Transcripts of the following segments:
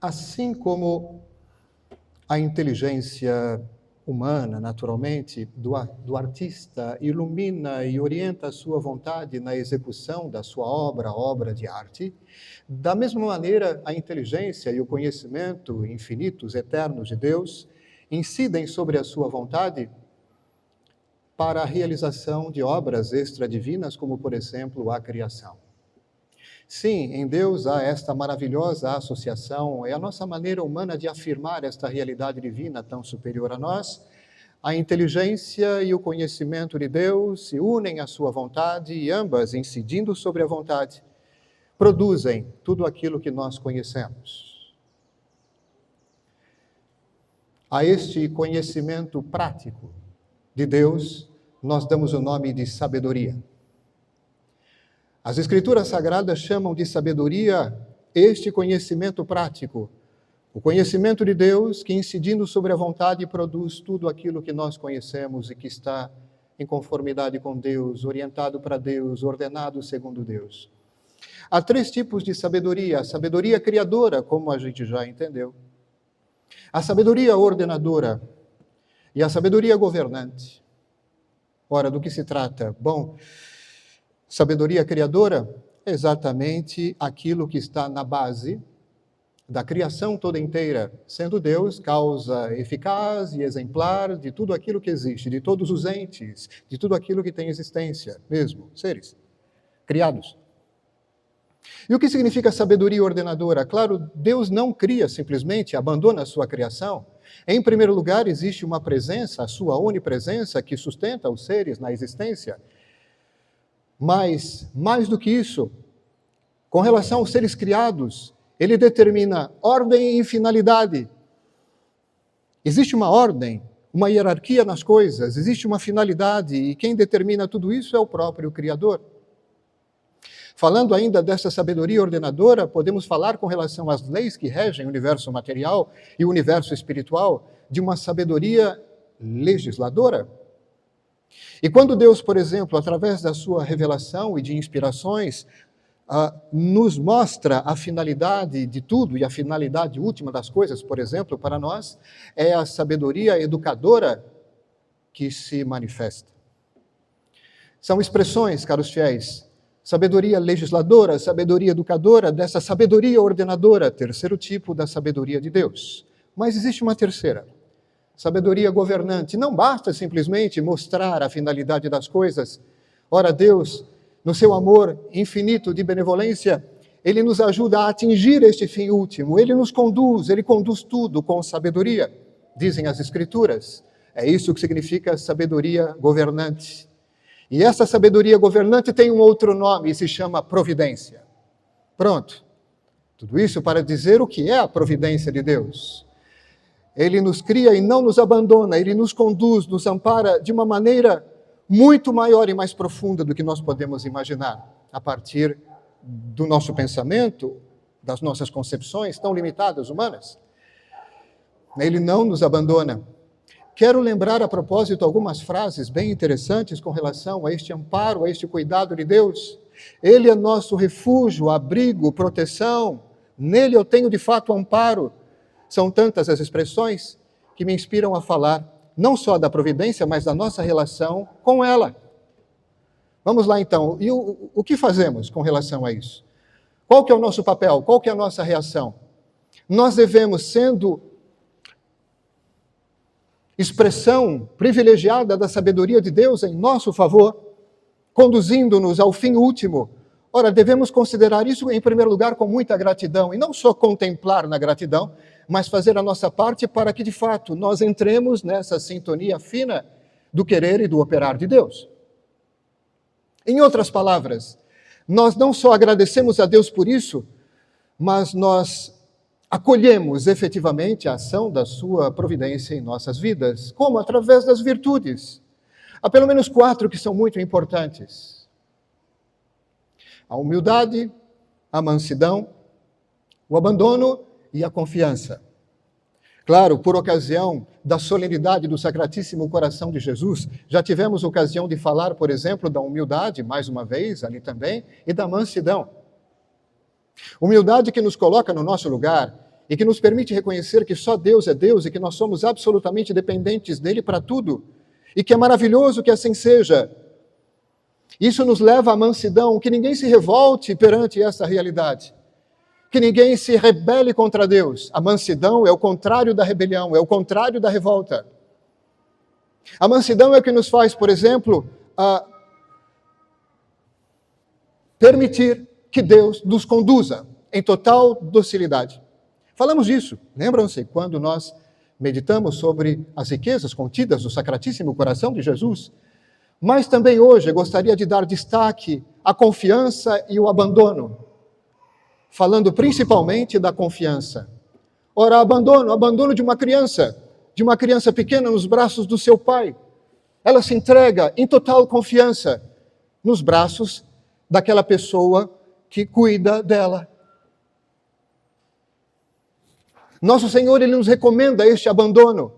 Assim como a inteligência humana, naturalmente, do artista ilumina e orienta a sua vontade na execução da sua obra de arte, da mesma maneira, a inteligência e o conhecimento infinitos, eternos de Deus, incidem sobre a sua vontade para a realização de obras extradivinas, como, por exemplo, a criação. Sim, em Deus há esta maravilhosa associação, é a nossa maneira humana de afirmar esta realidade divina tão superior a nós. A inteligência e o conhecimento de Deus se unem à sua vontade e ambas, incidindo sobre a vontade, produzem tudo aquilo que nós conhecemos. A este conhecimento prático de Deus, nós damos o nome de sabedoria. As Escrituras Sagradas chamam de sabedoria este conhecimento prático, o conhecimento de Deus que, incidindo sobre a vontade, produz tudo aquilo que nós conhecemos e que está em conformidade com Deus, orientado para Deus, ordenado segundo Deus. Há 3 tipos de sabedoria: a sabedoria criadora, como a gente já entendeu, a sabedoria ordenadora e a sabedoria governante. Ora, do que se trata? Bom, sabedoria criadora é exatamente aquilo que está na base da criação toda inteira, sendo Deus causa eficaz e exemplar de tudo aquilo que existe, de todos os entes, de tudo aquilo que tem existência, mesmo, seres criados. E o que significa sabedoria ordenadora? Claro, Deus não cria simplesmente, abandona a sua criação. Em primeiro lugar, existe uma presença, a sua onipresença, que sustenta os seres na existência. Mas, mais do que isso, com relação aos seres criados, ele determina ordem e finalidade. Existe uma ordem, uma hierarquia nas coisas, existe uma finalidade, e quem determina tudo isso é o próprio Criador. Falando ainda dessa sabedoria ordenadora, podemos falar com relação às leis que regem o universo material e o universo espiritual, de uma sabedoria legisladora. E quando Deus, por exemplo, através da sua revelação e de inspirações, nos mostra a finalidade de tudo, e a finalidade última das coisas, por exemplo, para nós, é a sabedoria educadora que se manifesta. São expressões, caros fiéis, sabedoria legisladora, sabedoria educadora, dessa sabedoria ordenadora, 3º tipo da sabedoria de Deus. Mas existe uma terceira, sabedoria governante. Não basta simplesmente mostrar a finalidade das coisas. Ora, Deus, no seu amor infinito de benevolência, Ele nos ajuda a atingir este fim último. Ele nos conduz, Ele conduz tudo com sabedoria, dizem as Escrituras. É isso que significa sabedoria governante. E essa sabedoria governante tem um outro nome e se chama providência. Pronto. Tudo isso para dizer o que é a providência de Deus. Ele nos cria e não nos abandona, Ele nos conduz, nos ampara de uma maneira muito maior e mais profunda do que nós podemos imaginar, a partir do nosso pensamento, das nossas concepções tão limitadas, humanas. Ele não nos abandona. Quero lembrar a propósito algumas frases bem interessantes com relação a este amparo, a este cuidado de Deus. Ele é nosso refúgio, abrigo, proteção. Nele eu tenho de fato amparo. São tantas as expressões que me inspiram a falar, não só da providência, mas da nossa relação com ela. Vamos lá então, e o que fazemos com relação a isso? Qual que é o nosso papel? Qual que é a nossa reação? Nós devemos, sendo expressão privilegiada da sabedoria de Deus em nosso favor, conduzindo-nos ao fim último, ora, devemos considerar isso em primeiro lugar com muita gratidão, e não só contemplar na gratidão, mas fazer a nossa parte para que, de fato, nós entremos nessa sintonia fina do querer e do operar de Deus. Em outras palavras, nós não só agradecemos a Deus por isso, mas nós acolhemos efetivamente a ação da sua providência em nossas vidas. Como? Através das virtudes. Há pelo menos 4 que são muito importantes: a humildade, a mansidão, o abandono e a confiança. Claro, por ocasião da solenidade do Sacratíssimo Coração de Jesus, já tivemos ocasião de falar, por exemplo, da humildade, mais uma vez, ali também, e da mansidão. Humildade que nos coloca no nosso lugar e que nos permite reconhecer que só Deus é Deus e que nós somos absolutamente dependentes dele para tudo, e que é maravilhoso que assim seja. Isso nos leva à mansidão, que ninguém se revolte perante essa realidade, que ninguém se rebele contra Deus. A mansidão é o contrário da rebelião, é o contrário da revolta. A mansidão é o que nos faz, por exemplo, permitir que Deus nos conduza em total docilidade. Falamos disso, lembram-se, quando nós meditamos sobre as riquezas contidas no Sacratíssimo Coração de Jesus? Mas também hoje eu gostaria de dar destaque à confiança e o abandono, falando principalmente da confiança. Ora, abandono de uma criança pequena nos braços do seu pai. Ela se entrega em total confiança nos braços daquela pessoa que cuida dela. Nosso Senhor, Ele nos recomenda este abandono.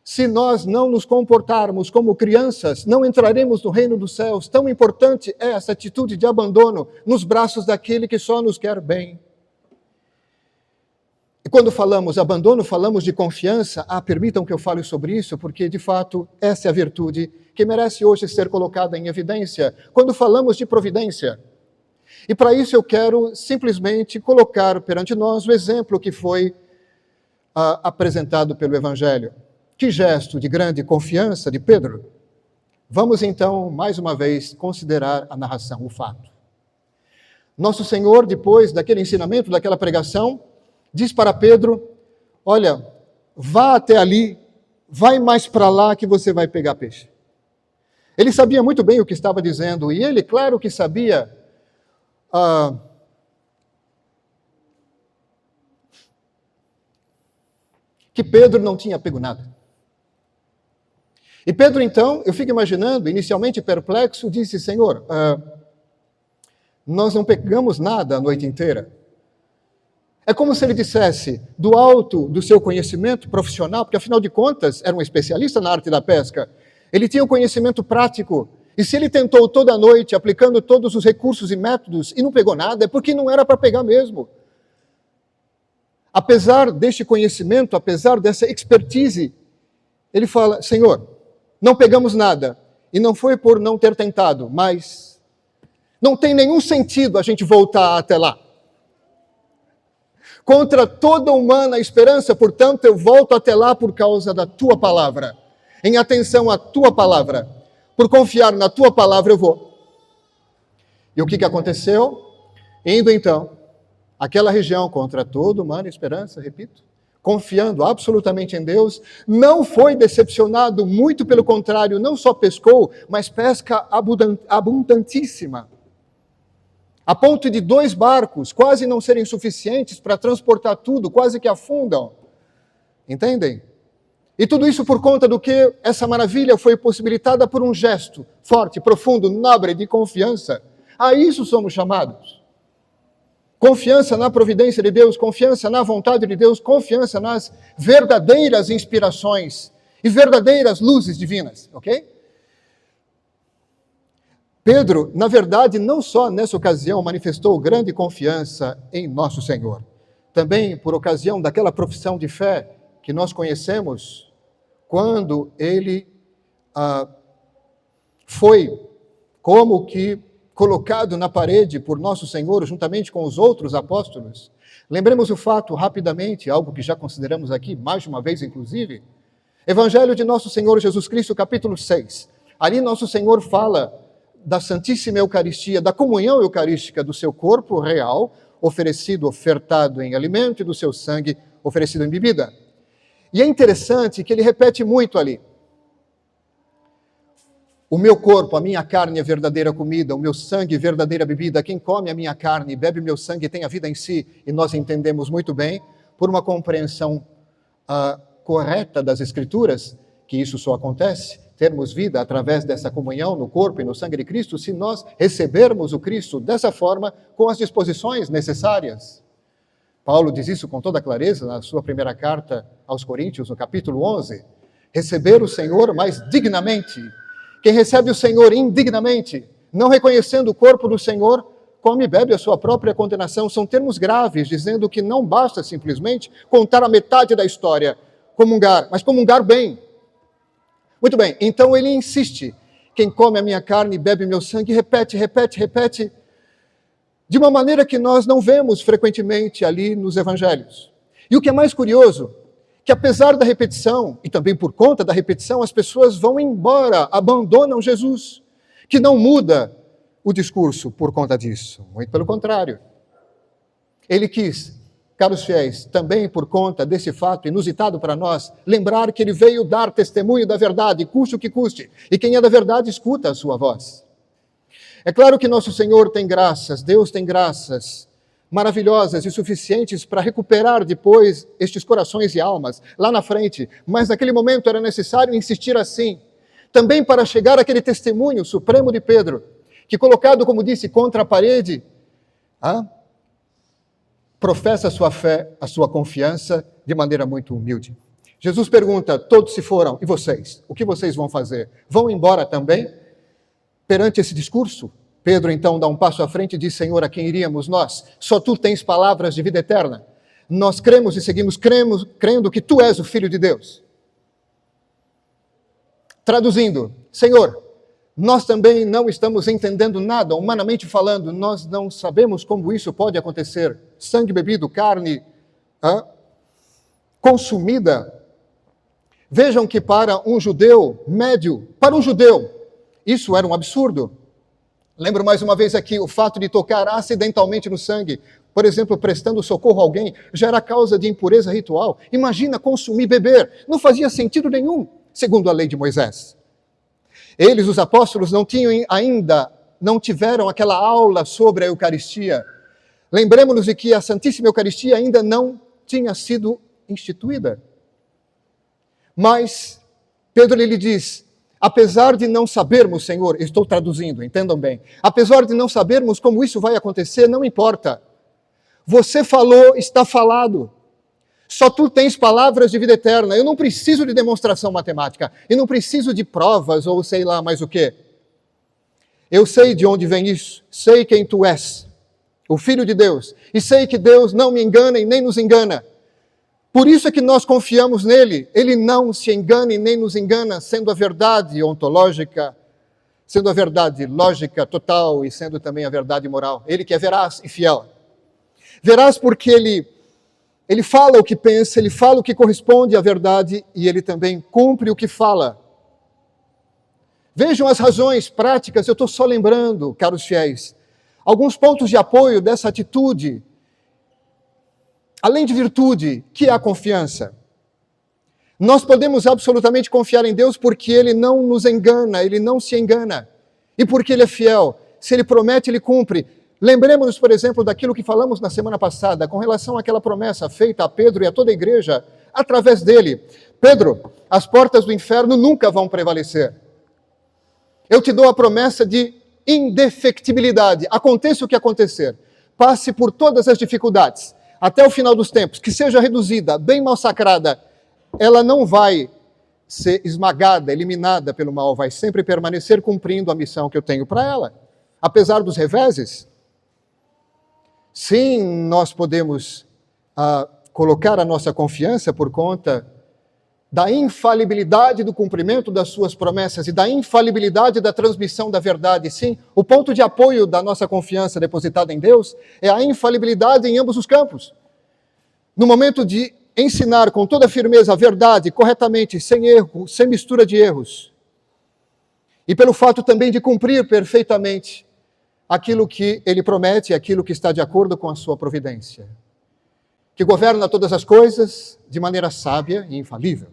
Se nós não nos comportarmos como crianças, não entraremos no reino dos céus. Tão importante é essa atitude de abandono nos braços daquele que só nos quer bem. E quando falamos abandono, falamos de confiança. Permitam que eu fale sobre isso, porque de fato essa é a virtude que merece hoje ser colocada em evidência quando falamos de providência. E para isso eu quero simplesmente colocar perante nós o exemplo que foi apresentado pelo Evangelho. Que gesto de grande confiança de Pedro. Vamos então, mais uma vez, considerar a narração, o fato. Nosso Senhor, depois daquele ensinamento, daquela pregação, diz para Pedro: olha, vá até ali, vai mais para lá que você vai pegar peixe. Ele sabia muito bem o que estava dizendo, e ele, claro que sabia que Pedro não tinha pego nada. E Pedro, então, eu fico imaginando, inicialmente perplexo, disse: Senhor, nós não pegamos nada a noite inteira. É como se ele dissesse, do alto do seu conhecimento profissional, porque afinal de contas era um especialista na arte da pesca, ele tinha um conhecimento prático, e se ele tentou toda a noite, aplicando todos os recursos e métodos, e não pegou nada, é porque não era para pegar mesmo. Apesar deste conhecimento, apesar dessa expertise, ele fala: Senhor, não pegamos nada, e não foi por não ter tentado, mas não tem nenhum sentido a gente voltar até lá. Contra toda humana esperança, portanto, eu volto até lá por causa da tua palavra. Em atenção à tua palavra. Por confiar na tua palavra, eu vou. E o que aconteceu? Indo então, àquela região contra toda humana esperança, repito, confiando absolutamente em Deus, não foi decepcionado, muito pelo contrário, não só pescou, mas pesca abundantíssima. A ponto de 2 barcos quase não serem suficientes para transportar tudo, quase que afundam. Entendem? E tudo isso por conta do que essa maravilha foi possibilitada por um gesto forte, profundo, nobre, de confiança. A isso somos chamados. Confiança na providência de Deus, confiança na vontade de Deus, confiança nas verdadeiras inspirações e verdadeiras luzes divinas, ok? Pedro, na verdade, não só nessa ocasião manifestou grande confiança em nosso Senhor, também por ocasião daquela profissão de fé que nós conhecemos, quando ele foi como que colocado na parede por nosso Senhor, juntamente com os outros apóstolos. Lembremos o fato rapidamente, algo que já consideramos aqui, mais de uma vez inclusive, Evangelho de nosso Senhor Jesus Cristo, capítulo 6. Ali nosso Senhor fala da Santíssima Eucaristia, da comunhão eucarística do seu corpo real, oferecido, ofertado em alimento, e do seu sangue oferecido em bebida. E é interessante que ele repete muito ali: o meu corpo, a minha carne é verdadeira comida, o meu sangue verdadeira bebida. Quem come a minha carne e bebe o meu sangue tem a vida em si. E nós entendemos muito bem, por uma compreensão correta das Escrituras, que isso só acontece, termos vida através dessa comunhão no corpo e no sangue de Cristo, se nós recebermos o Cristo dessa forma, com as disposições necessárias. Paulo diz isso com toda clareza na sua primeira carta aos Coríntios, no capítulo 11. Receber o Senhor mais dignamente. Quem recebe o Senhor indignamente, não reconhecendo o corpo do Senhor come e bebe a sua própria condenação. São termos graves, dizendo que não basta simplesmente contar a metade da história, comungar, mas comungar bem. Muito bem, então ele insiste. Quem come a minha carne e bebe meu sangue, repete, de uma maneira que nós não vemos frequentemente ali nos evangelhos. E o que é mais curioso, que apesar da repetição, e também por conta da repetição, as pessoas vão embora, abandonam Jesus, que não muda o discurso por conta disso. Muito pelo contrário. Ele quis, caros fiéis, também por conta desse fato inusitado para nós, lembrar que ele veio dar testemunho da verdade, custe o que custe, e quem é da verdade escuta a sua voz. É claro que nosso Senhor tem graças, Deus tem graças maravilhosas e suficientes para recuperar depois estes corações e almas, lá na frente, mas naquele momento era necessário insistir assim, também para chegar àquele testemunho supremo de Pedro, que colocado, como disse, contra a parede, professa a sua fé, a sua confiança, de maneira muito humilde. Jesus pergunta, todos se foram, e vocês? O que vocês vão fazer? Vão embora também? Perante esse discurso, Pedro então dá um passo à frente e diz, Senhor, a quem iríamos nós? Só tu tens palavras de vida eterna. Nós cremos e seguimos crendo que tu és o Filho de Deus. Traduzindo, Senhor, nós também não estamos entendendo nada, humanamente falando, nós não sabemos como isso pode acontecer. Sangue bebido, carne consumida. Vejam que para um judeu médio, isso era um absurdo. Lembro mais uma vez aqui, o fato de tocar acidentalmente no sangue, por exemplo, prestando socorro a alguém, já era causa de impureza ritual. Imagina consumir, beber, não fazia sentido nenhum, segundo a lei de Moisés. Eles, os apóstolos, não tiveram aquela aula sobre a Eucaristia. Lembremos-nos de que a Santíssima Eucaristia ainda não tinha sido instituída. Mas Pedro lhe diz, apesar de não sabermos, Senhor, estou traduzindo, entendam bem, apesar de não sabermos como isso vai acontecer, não importa. Você falou, está falado. Só tu tens palavras de vida eterna. Eu não preciso de demonstração matemática. Eu não preciso de provas ou sei lá mais o quê. Eu sei de onde vem isso. Sei quem tu és, o Filho de Deus. E sei que Deus não me engana e nem nos engana. Por isso é que nós confiamos nele. Ele não se engana e nem nos engana, sendo a verdade ontológica, sendo a verdade lógica total e sendo também a verdade moral. Ele que é veraz e fiel. Veraz porque ele fala o que pensa, ele fala o que corresponde à verdade e ele também cumpre o que fala. Vejam as razões práticas, eu estou só lembrando, caros fiéis, alguns pontos de apoio dessa atitude, além de virtude, que é a confiança. Nós podemos absolutamente confiar em Deus porque Ele não nos engana, Ele não se engana. E porque Ele é fiel. Se Ele promete, Ele cumpre. Lembremos-nos, por exemplo, daquilo que falamos na semana passada, com relação àquela promessa feita a Pedro e a toda a igreja, através dele. Pedro, as portas do inferno nunca vão prevalecer. Eu te dou a promessa de indefectibilidade. Aconteça o que acontecer. Passe por todas as dificuldades, até o final dos tempos, que seja reduzida, bem massacrada, ela não vai ser esmagada, eliminada pelo mal, vai sempre permanecer cumprindo a missão que eu tenho para ela. Apesar dos reveses, sim, nós podemos colocar a nossa confiança por conta da infalibilidade do cumprimento das suas promessas e da infalibilidade da transmissão da verdade. Sim, o ponto de apoio da nossa confiança depositada em Deus é a infalibilidade em ambos os campos. No momento de ensinar com toda firmeza a verdade, corretamente, sem erro, sem mistura de erros. E pelo fato também de cumprir perfeitamente aquilo que ele promete, aquilo que está de acordo com a sua providência. Que governa todas as coisas de maneira sábia e infalível.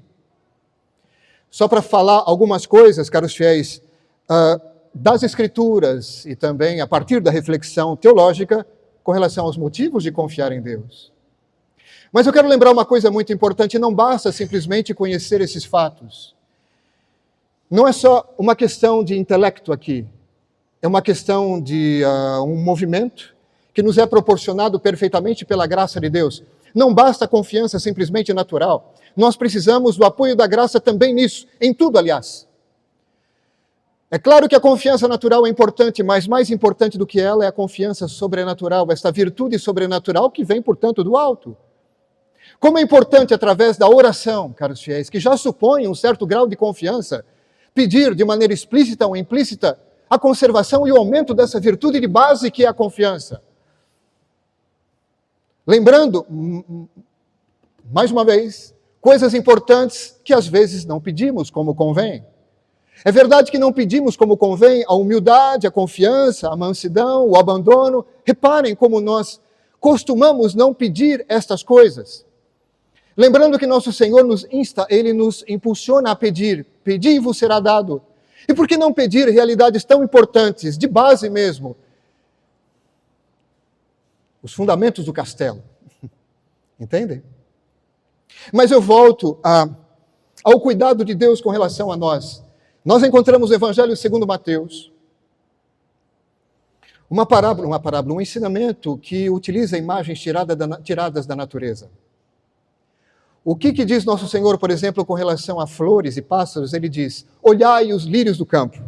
Só para falar algumas coisas, caros fiéis, das Escrituras e também a partir da reflexão teológica com relação aos motivos de confiar em Deus. Mas eu quero lembrar uma coisa muito importante, não basta simplesmente conhecer esses fatos. Não é só uma questão de intelecto aqui, é uma questão de um movimento que nos é proporcionado perfeitamente pela graça de Deus. Não basta a confiança simplesmente natural. Nós precisamos do apoio da graça também nisso, em tudo, aliás. É claro que a confiança natural é importante, mas mais importante do que ela é a confiança sobrenatural, esta virtude sobrenatural que vem, portanto, do alto. Como é importante, através da oração, caros fiéis, que já supõe um certo grau de confiança, pedir de maneira explícita ou implícita a conservação e o aumento dessa virtude de base que é a confiança. Lembrando, mais uma vez, coisas importantes que às vezes não pedimos como convém. É verdade que não pedimos como convém a humildade, a confiança, a mansidão, o abandono. Reparem como nós costumamos não pedir estas coisas. Lembrando que nosso Senhor nos insta, Ele nos impulsiona a pedir. Pedi e vos será dado. E por que não pedir realidades tão importantes, de base mesmo? Os fundamentos do castelo. Entendem? Mas eu volto ao cuidado de Deus com relação a nós. Nós encontramos no Evangelho segundo Mateus uma parábola, um ensinamento que utiliza imagens tiradas da natureza. O que diz nosso Senhor, por exemplo, com relação a flores e pássaros? Ele diz, olhai os lírios do campo.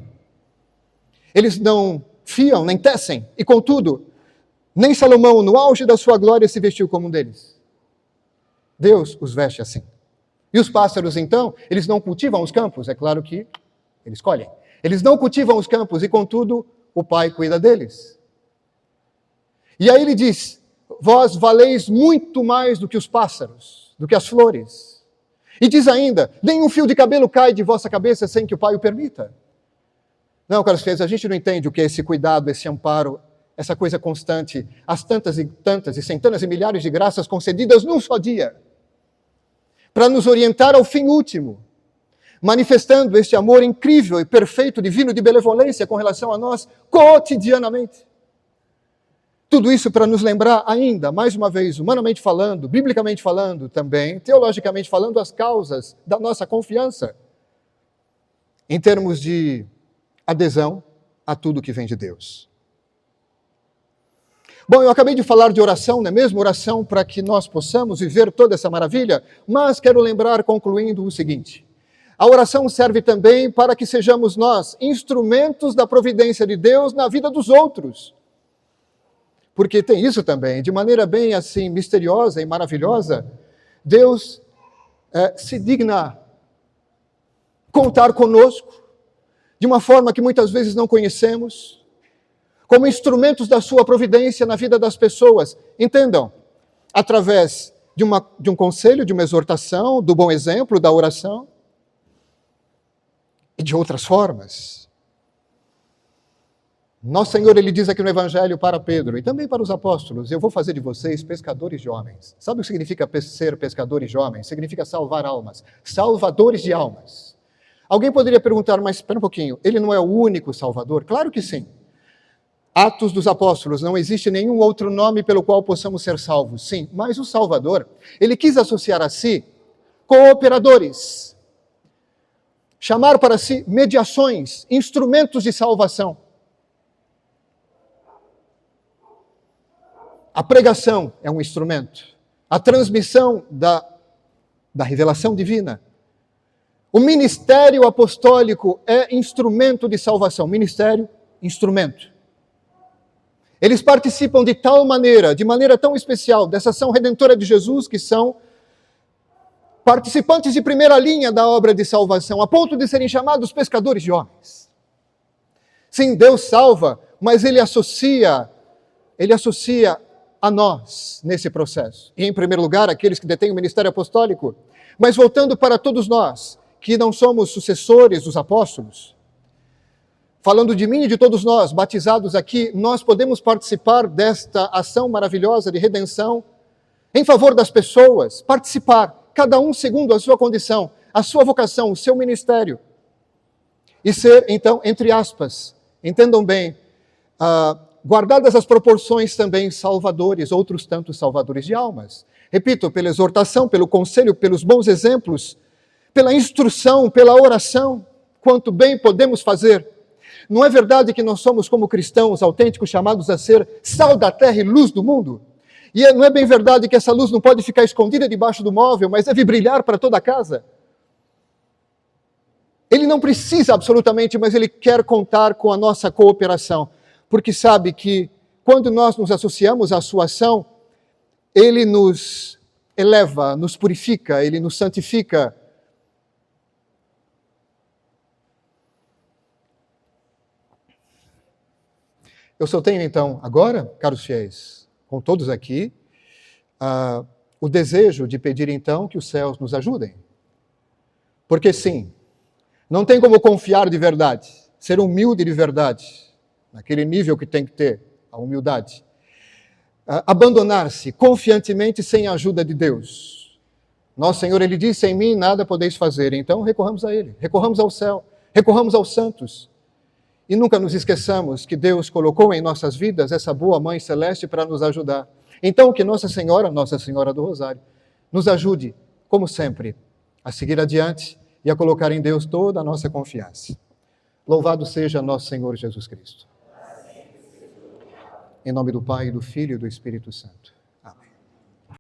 Eles não fiam, nem tecem, e contudo, nem Salomão, no auge da sua glória, se vestiu como um deles. Deus os veste assim. E os pássaros, então, eles não cultivam os campos, é claro que eles colhem. Eles não cultivam os campos e, contudo, o Pai cuida deles. E aí ele diz, vós valeis muito mais do que os pássaros, do que as flores. E diz ainda, nenhum fio de cabelo cai de vossa cabeça sem que o Pai o permita. Não, caros filhos, a gente não entende o que é esse cuidado, esse amparo, essa coisa constante, as tantas e centenas e milhares de graças concedidas num só dia, para nos orientar ao fim último, manifestando este amor incrível e perfeito, divino, de benevolência com relação a nós, cotidianamente. Tudo isso para nos lembrar ainda, mais uma vez, humanamente falando, biblicamente falando também, teologicamente falando, as causas da nossa confiança, em termos de adesão a tudo que vem de Deus. Bom, eu acabei de falar de oração, não é mesmo? Oração para que nós possamos viver toda essa maravilha, mas quero lembrar, concluindo, o seguinte. A oração serve também para que sejamos nós instrumentos da providência de Deus na vida dos outros. Porque tem isso também, de maneira bem assim misteriosa e maravilhosa, Deus se digna contar conosco de uma forma que muitas vezes não conhecemos, como instrumentos da sua providência na vida das pessoas. Entendam, através de um conselho, de uma exortação, do bom exemplo, da oração, e de outras formas. Nosso Senhor, Ele diz aqui no Evangelho para Pedro, e também para os apóstolos, eu vou fazer de vocês pescadores de homens. Sabe o que significa ser pescadores de homens? Significa salvar almas, salvadores de almas. Alguém poderia perguntar, mas espera um pouquinho, Ele não é o único Salvador? Claro que sim. Atos dos Apóstolos, não existe nenhum outro nome pelo qual possamos ser salvos. Sim, mas o Salvador, Ele quis associar a si cooperadores, chamar para si mediações, instrumentos de salvação. A pregação é um instrumento. A transmissão da revelação divina. O ministério apostólico é instrumento de salvação. Ministério, instrumento. Eles participam de tal maneira, de maneira tão especial, dessa ação redentora de Jesus, que são participantes de primeira linha da obra de salvação, a ponto de serem chamados pescadores de homens. Sim, Deus salva, mas Ele associa a nós nesse processo. E, em primeiro lugar, aqueles que detêm o ministério apostólico. Mas voltando para todos nós, que não somos sucessores dos apóstolos, falando de mim e de todos nós, batizados aqui, nós podemos participar desta ação maravilhosa de redenção em favor das pessoas, participar, cada um segundo a sua condição, a sua vocação, o seu ministério. E ser, então, entre aspas, entendam bem, guardadas as proporções também salvadores, outros tantos salvadores de almas. Repito, pela exortação, pelo conselho, pelos bons exemplos, pela instrução, pela oração, quanto bem podemos fazer. Não é verdade que nós somos, como cristãos autênticos, chamados a ser sal da terra e luz do mundo? E não é bem verdade que essa luz não pode ficar escondida debaixo do móvel, mas deve brilhar para toda a casa? Ele não precisa absolutamente, mas ele quer contar com a nossa cooperação, porque sabe que quando nós nos associamos à sua ação, ele nos eleva, nos purifica, ele nos santifica. Eu só tenho então agora, caros fiéis, com todos aqui, o desejo de pedir então que os céus nos ajudem. Porque sim, não tem como confiar de verdade, ser humilde de verdade, naquele nível que tem que ter, a humildade. Abandonar-se confiantemente sem a ajuda de Deus. Nosso Senhor, Ele disse, em mim nada podeis fazer, então recorramos a Ele, recorramos ao céu, recorramos aos santos. E nunca nos esqueçamos que Deus colocou em nossas vidas essa boa Mãe Celeste para nos ajudar. Então que Nossa Senhora do Rosário, nos ajude, como sempre, a seguir adiante e a colocar em Deus toda a nossa confiança. Louvado seja nosso Senhor Jesus Cristo. Em nome do Pai, do Filho e do Espírito Santo.